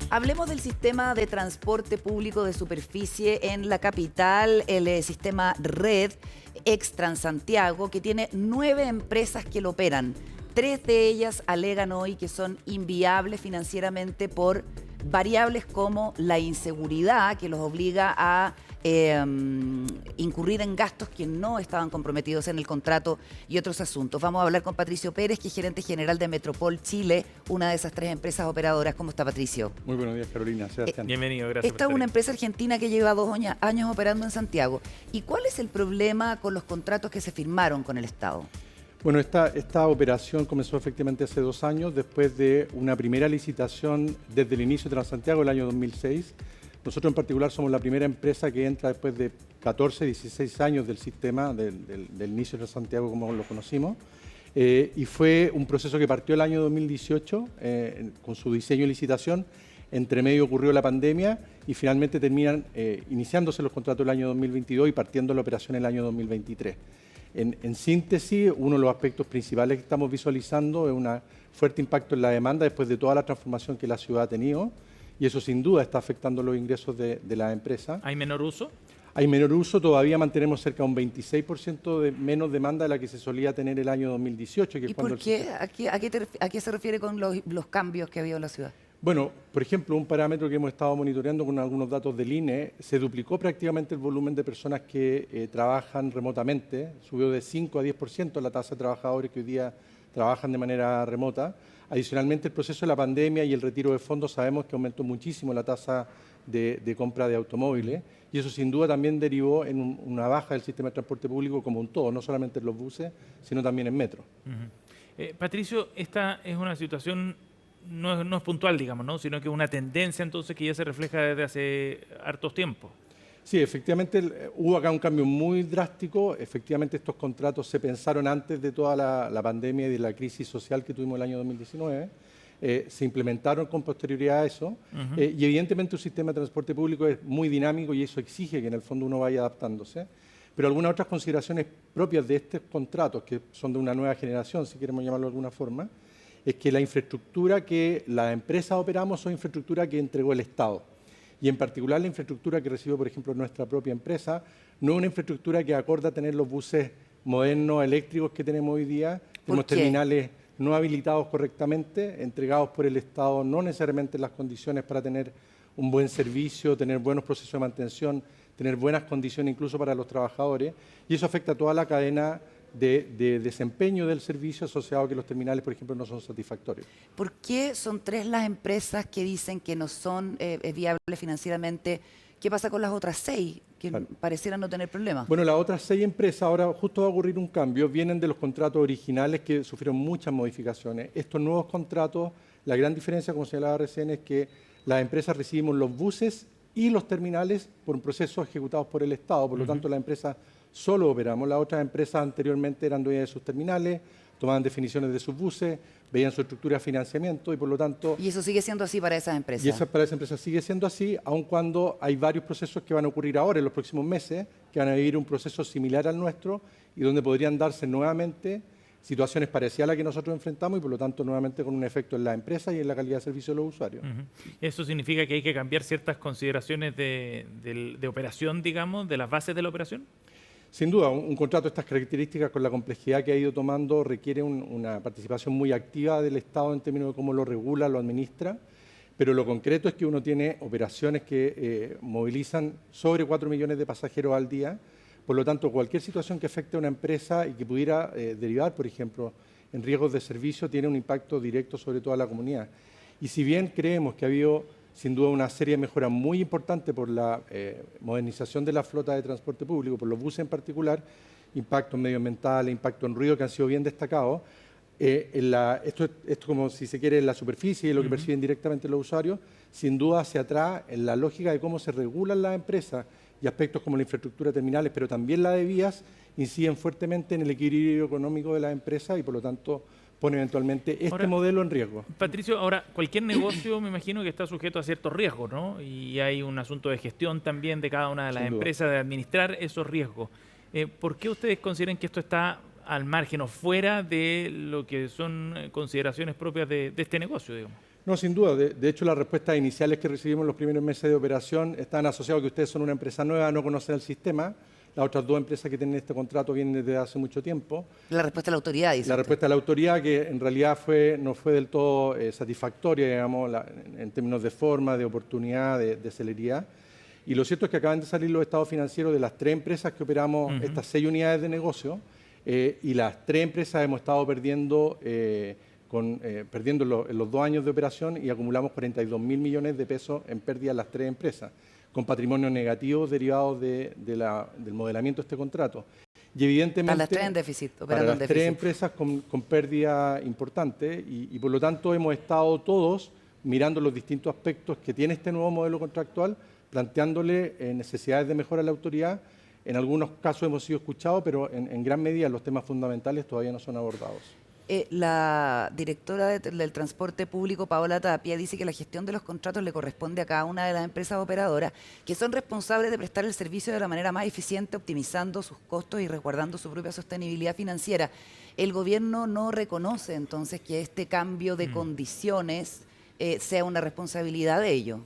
Hablemos del sistema de transporte público de superficie en la capital, el sistema Red, ex Transantiago, que tiene 9 empresas que lo operan. 3 de ellas alegan hoy que son inviables financieramente por variables como la inseguridad, que los obliga a incurrir en gastos que no estaban comprometidos en el contrato y otros asuntos. Vamos a hablar con Patricio Pérez, que es gerente general de Metropol Chile, una de esas 3 empresas operadoras. ¿Cómo está, Patricio? Muy buenos días, Carolina. Sebastián. Bienvenido, gracias. Esta es una empresa argentina que lleva 2 años operando en Santiago. ¿Y cuál es el problema con los contratos que se firmaron con el Estado? Bueno, esta operación comenzó efectivamente hace 2 años, después de una primera licitación desde el inicio de Transantiago, el año 2006. Nosotros en particular somos la primera empresa que entra después de 14, 16 años del sistema, del inicio de Transantiago como lo conocimos. Y fue un proceso que partió el año 2018 con su diseño y licitación. Entre medio ocurrió la pandemia y finalmente terminan iniciándose los contratos el año 2022 y partiendo la operación el año 2023. En síntesis, uno de los aspectos principales que estamos visualizando es un fuerte impacto en la demanda después de toda la transformación que la ciudad ha tenido, y eso sin duda está afectando los ingresos de la empresa. ¿Hay menor uso? Hay menor uso, todavía mantenemos cerca de un 26% de menos demanda de la que se solía tener el año 2018. Que ¿Y es cuando por qué? ¿A qué se refiere con los cambios que ha habido en la ciudad? Bueno, por ejemplo, un parámetro que hemos estado monitoreando con algunos datos del INE, se duplicó prácticamente el volumen de personas que trabajan remotamente, subió de 5 a 10% la tasa de trabajadores que hoy día trabajan de manera remota. Adicionalmente, el proceso de la pandemia y el retiro de fondos sabemos que aumentó muchísimo la tasa de compra de automóviles, y eso sin duda también derivó en una baja del sistema de transporte público como un todo, no solamente en los buses, sino también en metro. Patricio, esta es una situación no es puntual, digamos, ¿no? Sino que es una tendencia entonces que ya se refleja desde hace hartos tiempos. Sí, efectivamente hubo acá un cambio muy drástico. Efectivamente estos contratos se pensaron antes de toda la pandemia y de la crisis social que tuvimos el año 2019. Se implementaron con posterioridad a eso. Y evidentemente un sistema de transporte público es muy dinámico y eso exige que en el fondo uno vaya adaptándose. Pero algunas otras consideraciones propias de estos contratos, que son de una nueva generación, si queremos llamarlo de alguna forma, es que la infraestructura que las empresas operamos son infraestructura que entregó el Estado. Y en particular la infraestructura que recibe, por ejemplo, nuestra propia empresa, no es una infraestructura que acorda tener los buses modernos, eléctricos que tenemos hoy día. Tenemos terminales no habilitados correctamente, entregados por el Estado, no necesariamente en las condiciones para tener un buen servicio, tener buenos procesos de mantención, tener buenas condiciones incluso para los trabajadores. Y eso afecta a toda la cadena de desempeño del servicio asociado a que los terminales, por ejemplo, no son satisfactorios. ¿Por qué son 3 las empresas que dicen que no son viables financieramente? ¿Qué pasa con las otras 6 que parecieran no tener problemas? Bueno, las otras 6 empresas, ahora justo va a ocurrir un cambio, vienen de los contratos originales que sufrieron muchas modificaciones. Estos nuevos contratos, la gran diferencia, como señalaba recién, es que las empresas recibimos los buses y los terminales por procesos ejecutados por el Estado, por lo tanto las empresas solo operamos. Las otras empresas anteriormente eran dueñas de sus terminales, tomaban definiciones de sus buses, veían su estructura de financiamiento y por lo tanto... ¿Y eso sigue siendo así para esas empresas? Y para esas empresas sigue siendo así, aun cuando hay varios procesos que van a ocurrir ahora en los próximos meses, que van a vivir un proceso similar al nuestro y donde podrían darse nuevamente situaciones parecidas a las que nosotros enfrentamos y por lo tanto nuevamente con un efecto en la empresa y en la calidad de servicio de los usuarios. ¿Eso significa que hay que cambiar ciertas consideraciones de operación, digamos, de las bases de la operación? Sin duda, un contrato de estas características con la complejidad que ha ido tomando requiere una participación muy activa del Estado en términos de cómo lo regula, lo administra, pero lo concreto es que uno tiene operaciones que movilizan sobre 4 millones de pasajeros al día. Por lo tanto, cualquier situación que afecte a una empresa y que pudiera derivar, por ejemplo, en riesgos de servicio, tiene un impacto directo sobre toda la comunidad. Y si bien creemos que ha habido, sin duda, una serie de mejoras muy importantes por la modernización de la flota de transporte público, por los buses en particular, impactos medioambientales, impacto en ruido que han sido bien destacados, esto como si se quiere en la superficie y lo que perciben directamente los usuarios, sin duda hacia atrás en la lógica de cómo se regulan las empresas y aspectos como la infraestructura de terminales, pero también la de vías, inciden fuertemente en el equilibrio económico de las empresas y por lo tanto pone eventualmente este modelo en riesgo. Patricio, ahora cualquier negocio me imagino que está sujeto a ciertos riesgos, ¿no? Y hay un asunto de gestión también de cada una de las empresas, de administrar esos riesgos. ¿Por qué ustedes consideran que esto está al margen o fuera de lo que son consideraciones propias de este negocio, digamos? No, sin duda. De hecho, las respuestas iniciales que recibimos en los primeros meses de operación están asociadas a que ustedes son una empresa nueva, no conocen el sistema. Las otras dos empresas que tienen este contrato vienen desde hace mucho tiempo. La respuesta de la autoridad, dice La usted. respuesta de la autoridad, que en realidad no fue del todo satisfactoria, digamos, en términos de forma, de oportunidad, de celeridad. Y lo cierto es que acaban de salir los estados financieros de las 3 empresas que operamos estas 6 unidades de negocio, y las 3 empresas hemos estado perdiendo en los 2 años de operación, y acumulamos 42.000 millones de pesos en pérdida en las 3 empresas, con patrimonios negativos derivados del modelamiento de este contrato. Y evidentemente, Para las 3 en déficit, para operando en las déficit. 3 empresas con pérdida importante, y por lo tanto hemos estado todos mirando los distintos aspectos que tiene este nuevo modelo contractual, planteándole necesidades de mejora a la autoridad. En algunos casos hemos sido escuchados, pero en gran medida los temas fundamentales todavía no son abordados. La directora del transporte público, Paola Tapia, dice que la gestión de los contratos le corresponde a cada una de las empresas operadoras, que son responsables de prestar el servicio de la manera más eficiente, optimizando sus costos y resguardando su propia sostenibilidad financiera. El gobierno no reconoce entonces que este cambio de condiciones sea una responsabilidad de ellos.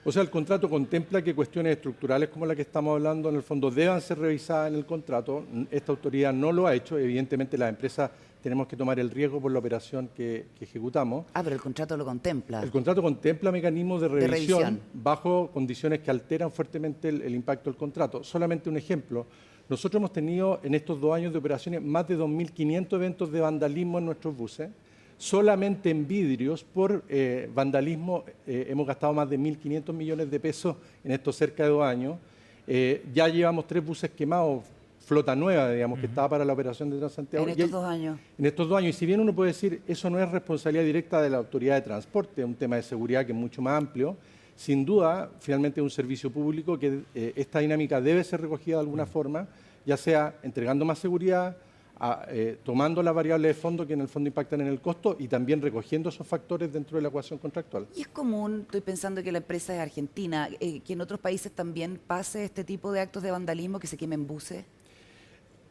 O sea, el contrato contempla que cuestiones estructurales como la que estamos hablando, en el fondo, deban ser revisadas en el contrato. Esta autoridad no lo ha hecho. Evidentemente, las empresas tenemos que tomar el riesgo por la operación que ejecutamos. Ah, pero el contrato lo contempla. El contrato contempla mecanismos de revisión, revisión. bajo condiciones que alteran fuertemente el impacto del contrato. Solamente un ejemplo. Nosotros hemos tenido en estos 2 años de operaciones más de 2.500 eventos de vandalismo en nuestros buses. Solamente en vidrios por vandalismo hemos gastado más de 1.500 millones de pesos en estos cerca de 2 años. Ya llevamos 3 buses quemados, flota nueva, digamos, que estaba para la operación de Transantiago. En estos 2 años. En estos 2 años. Y si bien uno puede decir, eso no es responsabilidad directa de la autoridad de transporte, es un tema de seguridad que es mucho más amplio, sin duda, finalmente es un servicio público que esta dinámica debe ser recogida de alguna forma, ya sea entregando más seguridad, tomando las variables de fondo que en el fondo impactan en el costo, y también recogiendo esos factores dentro de la ecuación contractual. Y es común, estoy pensando que la empresa es argentina, que en otros países también pase este tipo de actos de vandalismo, que se quemen buses.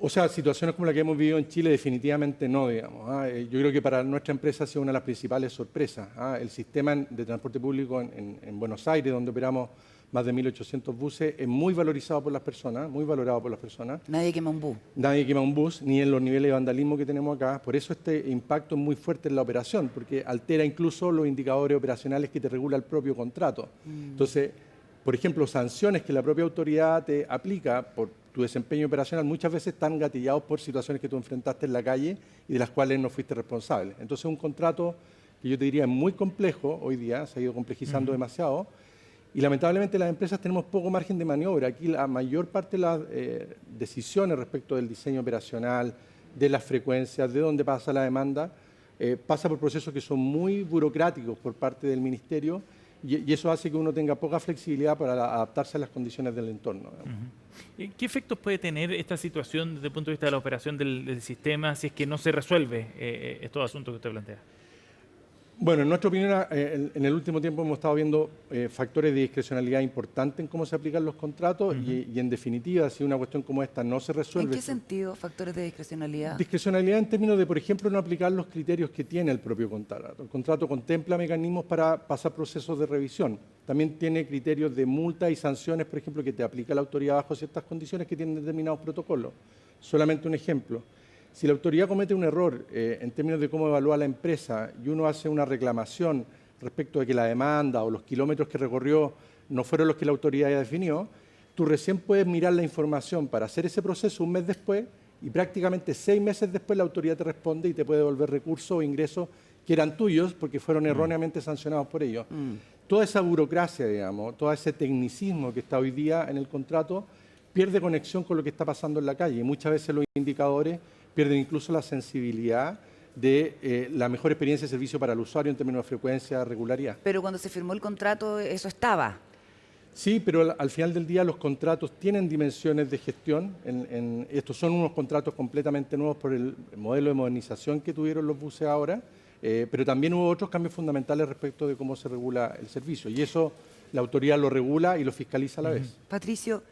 O sea, situaciones como la que hemos vivido en Chile definitivamente no, digamos. Yo creo que para nuestra empresa ha sido una de las principales sorpresas. El sistema de transporte público en Buenos Aires, donde operamos más de 1.800 buses, es muy valorizado por las personas, muy valorado por las personas. Nadie quema un bus. Nadie quema un bus, ni en los niveles de vandalismo que tenemos acá. Por eso este impacto es muy fuerte en la operación, porque altera incluso los indicadores operacionales que te regula el propio contrato. Entonces, por ejemplo, sanciones que la propia autoridad te aplica por tu desempeño operacional muchas veces están gatillados por situaciones que tú enfrentaste en la calle y de las cuales no fuiste responsable. Entonces, un contrato que yo te diría es muy complejo hoy día, se ha ido complejizando demasiado, y lamentablemente las empresas tenemos poco margen de maniobra. Aquí la mayor parte de las decisiones respecto del diseño operacional, de las frecuencias, de dónde pasa la demanda, pasa por procesos que son muy burocráticos por parte del Ministerio, y eso hace que uno tenga poca flexibilidad para adaptarse a las condiciones del entorno. ¿Qué efectos puede tener esta situación desde el punto de vista de la operación del sistema si es que no se resuelve estos asuntos que usted plantea? Bueno, en nuestra opinión, en el último tiempo hemos estado viendo factores de discrecionalidad importantes en cómo se aplican los contratos, y en definitiva, si una cuestión como esta no se resuelve... ¿En qué sentido factores de discrecionalidad? Discrecionalidad en términos de, por ejemplo, no aplicar los criterios que tiene el propio contrato. El contrato contempla mecanismos para pasar procesos de revisión. También tiene criterios de multa y sanciones, por ejemplo, que te aplica la autoridad bajo ciertas condiciones que tienen determinados protocolos. Solamente un ejemplo. Si la autoridad comete un error en términos de cómo evalúa la empresa y uno hace una reclamación respecto de que la demanda o los kilómetros que recorrió no fueron los que la autoridad ya definió, tú recién puedes mirar la información para hacer ese proceso un mes después, y prácticamente 6 meses después la autoridad te responde y te puede devolver recursos o ingresos que eran tuyos porque fueron erróneamente sancionados por ellos. Toda esa burocracia, digamos, todo ese tecnicismo que está hoy día en el contrato pierde conexión con lo que está pasando en la calle. Y muchas veces los indicadores pierden incluso la sensibilidad de la mejor experiencia de servicio para el usuario en términos de frecuencia, regularidad. Pero cuando se firmó el contrato, eso estaba. Sí, pero al final del día los contratos tienen dimensiones de gestión. Estos son unos contratos completamente nuevos por el modelo de modernización que tuvieron los buses ahora, pero también hubo otros cambios fundamentales respecto de cómo se regula el servicio. Y eso la autoridad lo regula y lo fiscaliza a la vez. Patricio,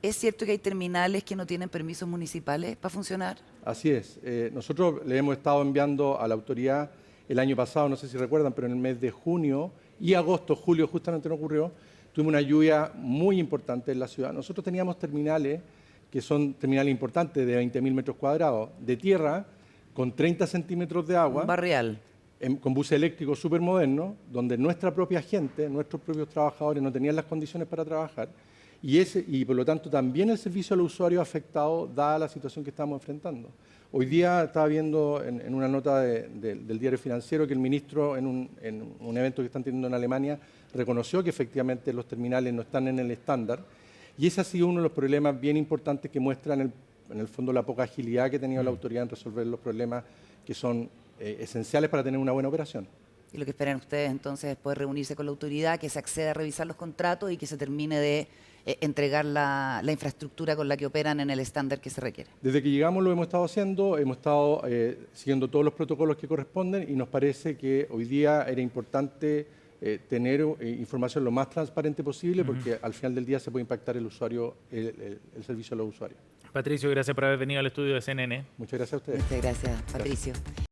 ¿es cierto que hay terminales que no tienen permisos municipales para funcionar? Así es. Nosotros le hemos estado enviando a la autoridad el año pasado, no sé si recuerdan, pero en el mes de junio y agosto, julio justamente no ocurrió, tuvimos una lluvia muy importante en la ciudad. Nosotros teníamos terminales que son terminales importantes de 20.000 metros cuadrados de tierra con 30 centímetros de agua. Un barrial. Con buses eléctricos súper modernos, donde nuestra propia gente, nuestros propios trabajadores no tenían las condiciones para trabajar y por lo tanto también el servicio al usuario afectado dada la situación que estamos enfrentando. Hoy día estaba viendo en una nota del diario Financiero que el ministro en un evento que están teniendo en Alemania reconoció que efectivamente los terminales no están en el estándar y ese ha sido uno de los problemas bien importantes que muestra en el fondo la poca agilidad que ha tenido la autoridad en resolver los problemas que son esenciales para tener una buena operación. Y lo que esperan ustedes entonces es poder reunirse con la autoridad, que se acceda a revisar los contratos y que se termine de entregar la infraestructura con la que operan en el estándar que se requiere. Desde que llegamos lo hemos estado haciendo, hemos estado siguiendo todos los protocolos que corresponden y nos parece que hoy día era importante tener información lo más transparente posible porque al final del día se puede impactar el usuario, el servicio a los usuarios. Patricio, gracias por haber venido al estudio de CNN. Muchas gracias a ustedes. Muchas gracias, Patricio. Gracias.